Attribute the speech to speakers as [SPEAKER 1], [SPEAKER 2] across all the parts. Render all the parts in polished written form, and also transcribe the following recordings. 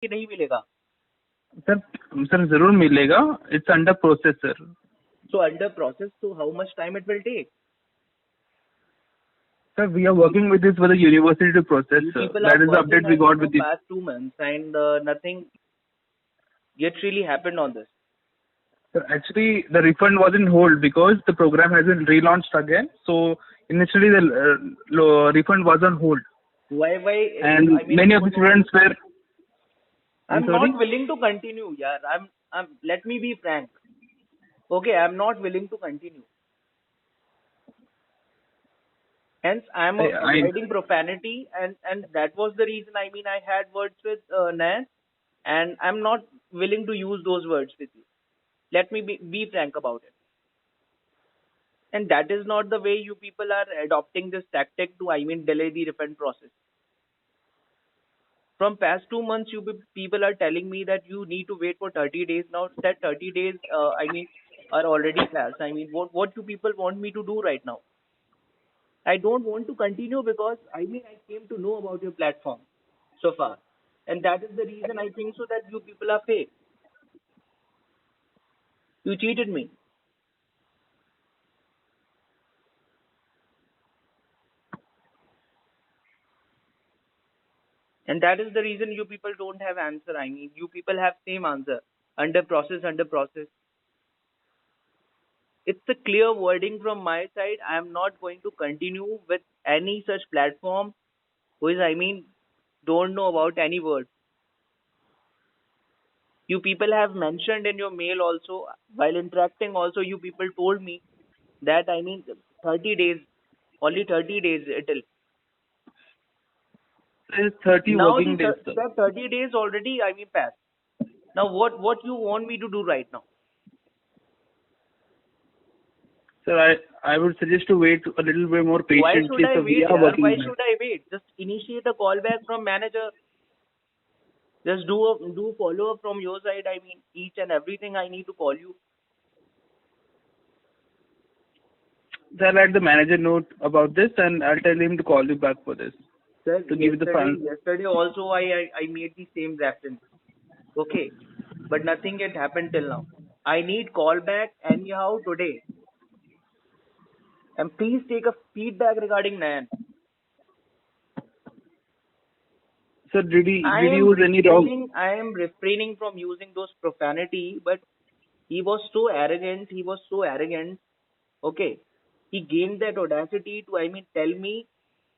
[SPEAKER 1] कि नहीं मिलेगा?
[SPEAKER 2] सर सर जरूर मिलेगा. It's under process sir.
[SPEAKER 1] So under process, so how much time it will take?
[SPEAKER 2] Sir, we are working with this for the university to process,
[SPEAKER 1] You
[SPEAKER 2] sir.
[SPEAKER 1] people
[SPEAKER 2] That
[SPEAKER 1] are
[SPEAKER 2] is the
[SPEAKER 1] working,
[SPEAKER 2] update we
[SPEAKER 1] I mean,
[SPEAKER 2] got
[SPEAKER 1] for
[SPEAKER 2] with the.
[SPEAKER 1] past 2 months and nothing yet really happened on this.
[SPEAKER 2] Sir, actually, the refund was in hold because the program has been relaunched again. So initially, the refund was on hold,
[SPEAKER 1] Why?
[SPEAKER 2] and
[SPEAKER 1] I mean,
[SPEAKER 2] many of the students were. I'm
[SPEAKER 1] I'm
[SPEAKER 2] sorry.
[SPEAKER 1] not willing to continue. Yeah, let me be frank. Okay, I'm not willing to continue. Hence, I'm
[SPEAKER 2] I
[SPEAKER 1] avoiding profanity, and that was the reason. I mean, I had words with Nan, and I'm not willing to use those words with you. Let me be frank about it. And that is not the way you people are adopting this tactic to, I mean, delay the refund process. From past 2 months, you people are telling me that you need to wait for 30 days. Now that 30 days, I mean, are already passed. I mean, what you people want me to do right now? I don't want to continue because I mean I came to know about your platform so far, and that is the reason I think so that you people are fake. You cheated me, and that is the reason you people don't have answer. I mean, you people have same answer under process, under process. It's a clear wording from my side. I am not going to continue with any such platform who is, I mean, don't know about any word. You people have mentioned in your mail also, while interacting also, you people told me that, I mean, 30 days, only 30 days it'll.
[SPEAKER 2] It's 30
[SPEAKER 1] Now the
[SPEAKER 2] working days, sir.
[SPEAKER 1] 30 days already, I mean, passed. Now what you want me to do right now?
[SPEAKER 2] Sir, I would suggest to wait a little bit more
[SPEAKER 1] Why should
[SPEAKER 2] patiently.
[SPEAKER 1] I
[SPEAKER 2] So we
[SPEAKER 1] wait,
[SPEAKER 2] are
[SPEAKER 1] yaar?
[SPEAKER 2] working
[SPEAKER 1] Why
[SPEAKER 2] on it.
[SPEAKER 1] should I wait? Just initiate a call back from manager. Just do follow up from your side. I mean, each and everything I need to call you.
[SPEAKER 2] So I'll let the manager know about this, and I'll tell him to call you back for this
[SPEAKER 1] Sir,
[SPEAKER 2] to give you the funds.
[SPEAKER 1] yesterday also I made the same reference. Okay, but nothing yet happened till now. I need call back anyhow today. And please take a feedback regarding Nayan.
[SPEAKER 2] Sir, did he use any wrong?
[SPEAKER 1] I am refraining from using those profanity, but he was so arrogant. He was so arrogant. Okay. He gained that audacity to, I mean, tell me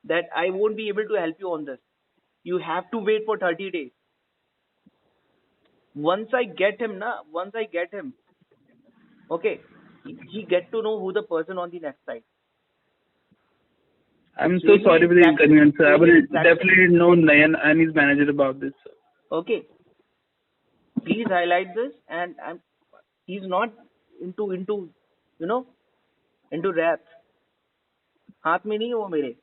[SPEAKER 1] that I won't be able to help you on this. You have to wait for 30 days. Once I get him, okay, he get to know who the person on the next side.
[SPEAKER 2] I'm so sorry for the inconvenience, sir. I will definitely know Nayan and his manager about this, sir.
[SPEAKER 1] Okay. Please highlight this, and he's not into you know into rap. हाथ में नहीं है वो मेरे.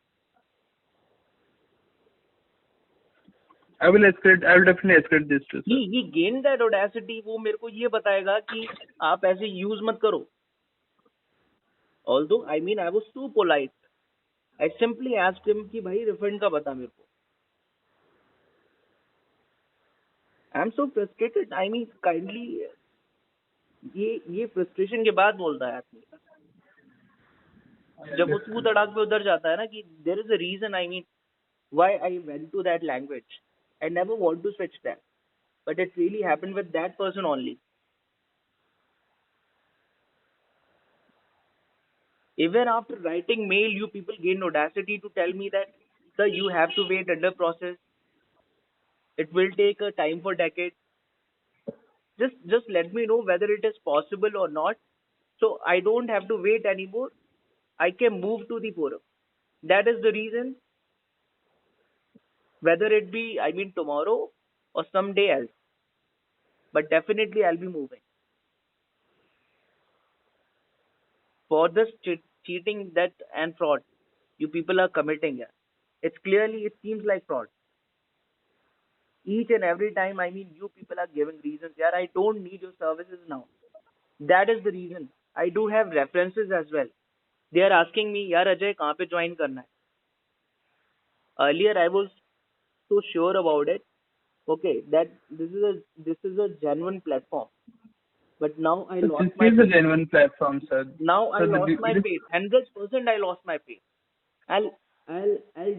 [SPEAKER 2] I will definitely escalate this to sir.
[SPEAKER 1] He gained that audacity. वो मेरे को ये बताएगा कि आप ऐसे यूज मत करो. Although I mean I was too polite. I simply asked him कि भाई रिफंड का बता मेरे को. I'm so frustrated. I mean kindly ये frustration के बाद बोलता है आदमी. जब वो तू तड़ाक पे उधर जाता है ना कि there is a reason, I mean, why I went to that language. I never want to switch that. But it really happened with that person only. Even after writing mail, you people gain audacity to tell me that, sir, you have to wait under process. It will take a time for decades. Just let me know whether it is possible or not. So I don't have to wait anymore. I can move to the forum. That is the reason. Whether it be, I mean, tomorrow or someday else. But definitely I'll be moving. For this cheating that and fraud you people are committing here. It seems like fraud. Each and every time, I mean, you people are giving reasons. Yeah, I don't need your services now. That is the reason. I do have references as well. They are asking me, यार अजय कहाँ पे join करना है? Earlier I was so sure about it. Okay, that this is a genuine platform. But now I
[SPEAKER 2] So
[SPEAKER 1] lost
[SPEAKER 2] this
[SPEAKER 1] my
[SPEAKER 2] is a
[SPEAKER 1] faith.
[SPEAKER 2] genuine platform, sir.
[SPEAKER 1] Now I
[SPEAKER 2] So
[SPEAKER 1] lost my
[SPEAKER 2] it is,
[SPEAKER 1] faith. 100% I lost my faith. I'll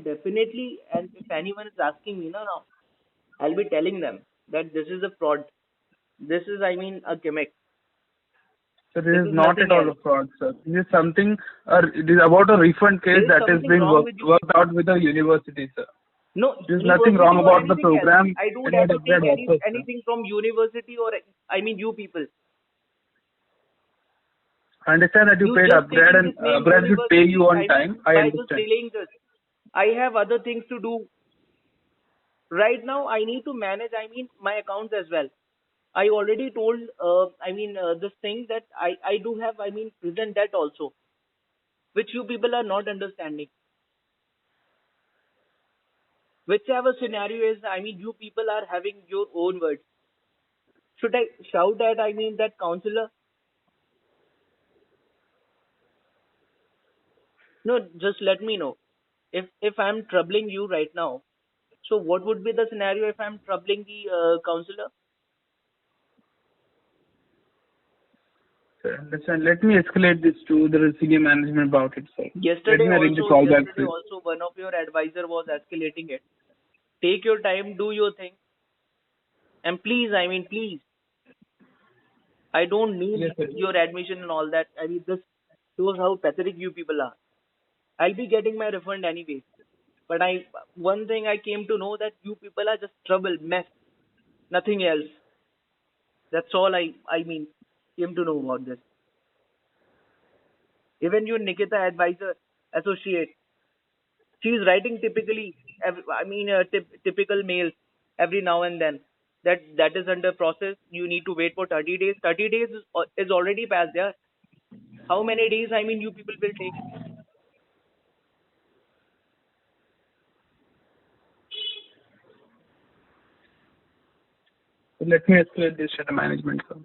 [SPEAKER 1] definitely, and if anyone is asking me now, I'll be telling them that this is a fraud. This is, I mean, a gimmick.
[SPEAKER 2] so
[SPEAKER 1] This
[SPEAKER 2] this is
[SPEAKER 1] is
[SPEAKER 2] not at
[SPEAKER 1] nothing
[SPEAKER 2] all a
[SPEAKER 1] else.
[SPEAKER 2] fraud, sir. This is something, it is about a refund case
[SPEAKER 1] There is
[SPEAKER 2] that has
[SPEAKER 1] something
[SPEAKER 2] been
[SPEAKER 1] wrong with you.
[SPEAKER 2] worked out with the university, sir.
[SPEAKER 1] No,
[SPEAKER 2] There's nothing wrong
[SPEAKER 1] university or
[SPEAKER 2] about the
[SPEAKER 1] anything else.
[SPEAKER 2] program
[SPEAKER 1] I don't
[SPEAKER 2] and
[SPEAKER 1] have
[SPEAKER 2] what
[SPEAKER 1] to take
[SPEAKER 2] upgrade offers, sir.
[SPEAKER 1] anything from university or, I mean, you people.
[SPEAKER 2] I understand that you
[SPEAKER 1] You
[SPEAKER 2] paid
[SPEAKER 1] just
[SPEAKER 2] upgrade
[SPEAKER 1] taking
[SPEAKER 2] and
[SPEAKER 1] this name
[SPEAKER 2] upgrade should pay you
[SPEAKER 1] university,
[SPEAKER 2] on
[SPEAKER 1] I mean,
[SPEAKER 2] time. I
[SPEAKER 1] by just
[SPEAKER 2] understand.
[SPEAKER 1] delaying this. I have other things to do. Right now, I need to manage, I mean, my accounts as well. I already told, this thing that I do have, I mean, present debt also, which you people are not understanding. Whichever scenario is, I mean, you people are having your own words. Should I shout at, I mean, that counselor? No, just let me know. If I'm troubling you right now, so what would be the scenario if I'm troubling the counselor?
[SPEAKER 2] Sir, understand. Let me escalate this to the senior management about it, sir. Let me arrange a call back,
[SPEAKER 1] Yesterday
[SPEAKER 2] please.
[SPEAKER 1] also, one of your advisor was escalating it. Take your time, do your thing, and please, I mean, please, I don't
[SPEAKER 2] Yes,
[SPEAKER 1] need
[SPEAKER 2] sir.
[SPEAKER 1] your admission and all that. I mean, this shows how pathetic you people are. I'll be getting my refund anyway. But one thing I came to know that you people are just trouble, mess, nothing else. That's all I mean, came to know about this. Even your Nikita advisor associate, she's writing typically, typical mails every now and then. That is under process. You need to wait for 30 days. 30 days is already passed. Yeah. How many days? I mean, you people will take.
[SPEAKER 2] So let me escalate this to the management, sir.